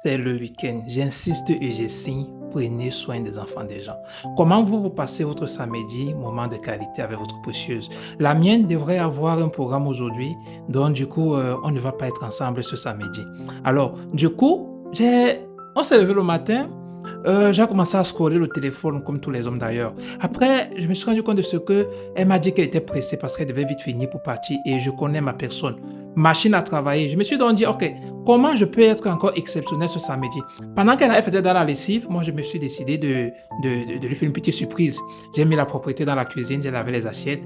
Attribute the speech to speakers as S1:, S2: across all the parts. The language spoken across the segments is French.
S1: C'est le week-end. J'insiste et je signe. Prenez soin des enfants des gens. Comment vous passez votre samedi, moment de qualité avec votre précieuse? La mienne devrait avoir un programme aujourd'hui, donc du coup, on ne va pas être ensemble ce samedi. Alors, du coup, on s'est levé le matin, j'ai commencé à scroller le téléphone comme tous les hommes d'ailleurs. Après, je me suis rendu compte de ce que elle m'a dit qu'elle était pressée parce qu'elle devait vite finir pour partir et je connais ma personne. Machine à travailler. Je me suis donc dit, OK, comment je peux être encore exceptionnel ce samedi? Pendant qu'elle faisait dans la lessive, moi, je me suis décidé de lui faire une petite surprise. J'ai mis la propriété dans la cuisine, j'ai lavé les assiettes,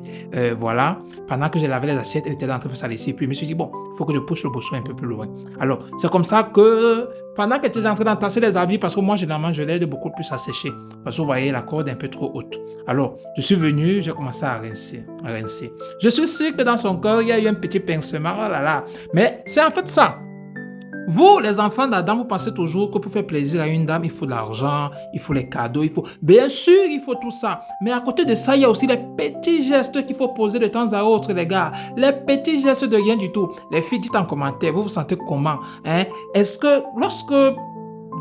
S1: voilà. Pendant que j'ai lavé les assiettes, elle était en train de faire sa lessive. Puis je me suis dit, bon, il faut que je pousse le bossu un peu plus loin. Alors, c'est comme ça que pendant qu'elle était en train d'entasser les habits, parce que moi, généralement, je l'aide beaucoup plus à sécher. Parce que vous voyez, la corde est un peu trop haute. Alors, je suis venu, j'ai commencé à rincer, à rincer. Je suis sûr que dans son corps, il y a eu un petit pincement. Oh là là. Mais c'est en fait ça. Vous, les enfants d'Adam, vous pensez toujours que pour faire plaisir à une dame, il faut de l'argent, il faut les cadeaux, il faut... Bien sûr, il faut tout ça. Mais à côté de ça, il y a aussi les petits gestes qu'il faut poser de temps à autre, les gars. Les petits gestes de rien du tout. Les filles, dites en commentaire, vous vous sentez comment, hein? Est-ce que lorsque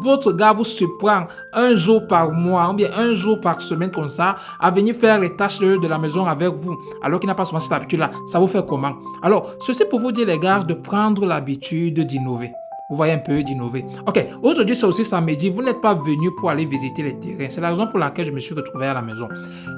S1: votre gars vous surprend un jour par mois ou bien un jour par semaine comme ça à venir faire les tâches de la maison avec vous alors qu'il n'a pas souvent cette habitude-là, ça vous fait comment? Alors, ceci pour vous dire les gars de prendre l'habitude d'innover. Vous voyez un peu d'innover. Ok, aujourd'hui c'est aussi samedi, vous n'êtes pas venu pour aller visiter les terrains. C'est la raison pour laquelle je me suis retrouvé à la maison.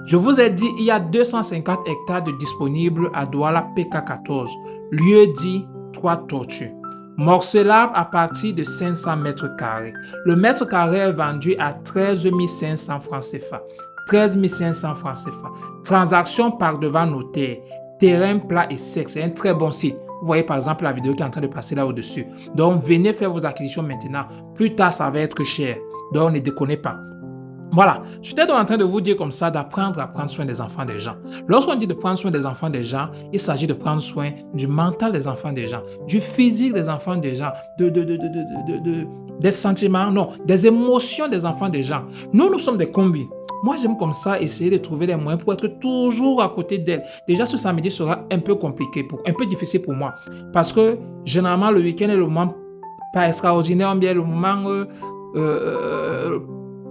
S1: Je vous ai dit, il y a 250 hectares de disponibles à Douala PK14, lieu dit Trois Tortues. Morcelable à partir de 500 mètres carrés. Le mètre carré est vendu à 13 500 francs CFA. 13 500 francs CFA. Transaction par devant notaire. Terrain plat et sec. C'est un très bon site. Vous voyez par exemple la vidéo qui est en train de passer là au-dessus. Donc venez faire vos acquisitions maintenant. Plus tard, ça va être cher. Donc ne déconnez pas. Voilà, j'étais donc en train de vous dire comme ça, d'apprendre à prendre soin des enfants des gens. Lorsqu'on dit de prendre soin des enfants des gens, il s'agit de prendre soin du mental des enfants des gens, du physique des enfants des gens, des sentiments, non, des émotions des enfants des gens. Nous sommes des combis. Moi, j'aime comme ça essayer de trouver les moyens pour être toujours à côté d'elle. Déjà, ce samedi sera un peu compliqué, un peu difficile pour moi. Parce que, généralement, le week-end est le moment pas extraordinaire, bien le moment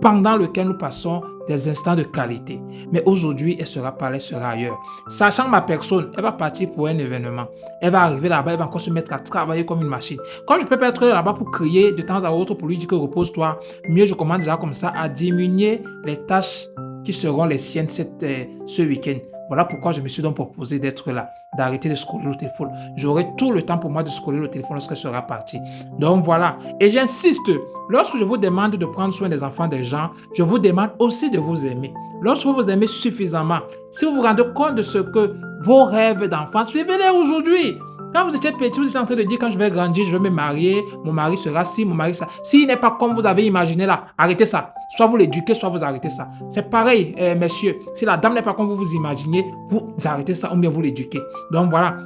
S1: pendant lequel nous passons des instants de qualité. Mais aujourd'hui, elle sera pas là, elle sera ailleurs. Sachant ma personne, elle va partir pour un événement. Elle va arriver là-bas, elle va encore se mettre à travailler comme une machine. Comme je peux pas être là-bas pour crier de temps à autre pour lui dire que repose-toi, mieux je commence déjà comme ça à diminuer les tâches qui seront les siennes ce week-end. Voilà pourquoi je me suis donc proposé d'être là, d'arrêter de scroller le téléphone. J'aurai tout le temps pour moi de scroller le téléphone lorsqu'elle sera partie. Donc voilà. Et j'insiste, lorsque je vous demande de prendre soin des enfants des gens, je vous demande aussi de vous aimer. Lorsque vous vous aimez suffisamment, si vous vous rendez compte de ce que vos rêves d'enfance, vivez-les aujourd'hui. Quand vous étiez petit, vous étiez en train de dire quand je vais grandir, je vais me marier, mon mari sera ci, mon mari ça. S'il n'est pas comme vous avez imaginé là, arrêtez ça. Soit vous l'éduquez, soit vous arrêtez ça. C'est pareil, messieurs. Si la dame n'est pas comme vous vous imaginez, vous arrêtez ça ou bien vous l'éduquez. Donc voilà.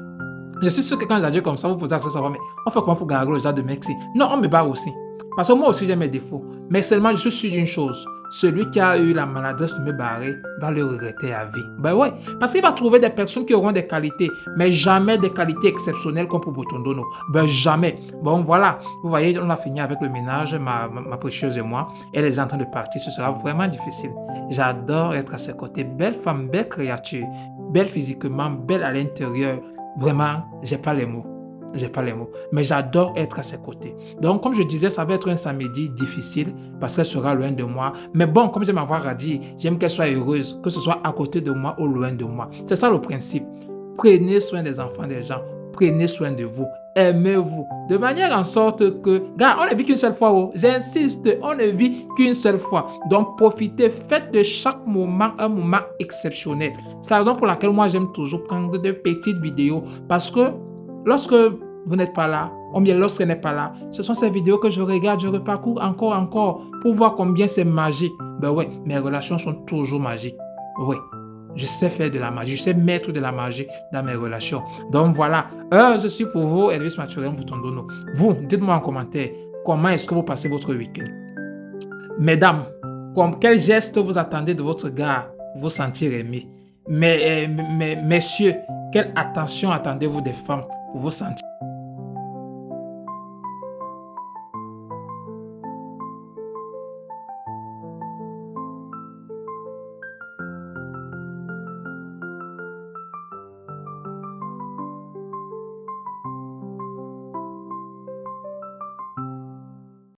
S1: Je suis sûr que quand j'ai dit comme ça, vous posez la question, mais on fait comment pour garder le genre de mec? Non, on me barre aussi. Parce que moi aussi j'ai mes défauts. Mais seulement je suis sûr d'une chose. Celui qui a eu la maladresse de me barrer va le regretter à vie. Ben ouais, parce qu'il va trouver des personnes qui auront des qualités, mais jamais des qualités exceptionnelles comme pour Botondono. Ben jamais. Bon voilà, vous voyez, on a fini avec le ménage, ma précieuse et moi. Elle est en train de partir, ce sera vraiment difficile. J'adore être à ses côtés. Belle femme, belle créature, belle physiquement, belle à l'intérieur. Vraiment, j'ai pas les mots. J'ai pas les mots, mais j'adore être à ses côtés. Donc, comme je disais, ça va être un samedi difficile parce qu'elle sera loin de moi. Mais bon, comme j'aime avoir à dire, j'aime qu'elle soit heureuse, que ce soit à côté de moi ou loin de moi. C'est ça le principe. Prenez soin des enfants des gens. Prenez soin de vous. Aimez-vous. De manière en sorte que, gars, on ne vit qu'une seule fois. Oh. J'insiste, on ne vit qu'une seule fois. Donc, profitez. Faites de chaque moment un moment exceptionnel. C'est la raison pour laquelle moi, j'aime toujours prendre de petites vidéos parce que lorsque vous n'êtes pas là, ou bien lorsqu'elle n'est pas là, ce sont ces vidéos que je regarde, je reparcours encore pour voir combien c'est magique. Ben ouais, mes relations sont toujours magiques. Oui, je sais faire de la magie, je sais mettre de la magie dans mes relations. Donc voilà, je suis pour vous, Elvis Mathurin Botondono. Vous, dites-moi en commentaire, comment est-ce que vous passez votre week-end? Mesdames, quel geste vous attendez de votre gars pour vous sentir aimé? Messieurs, quelle attention attendez-vous des femmes pour vous sentir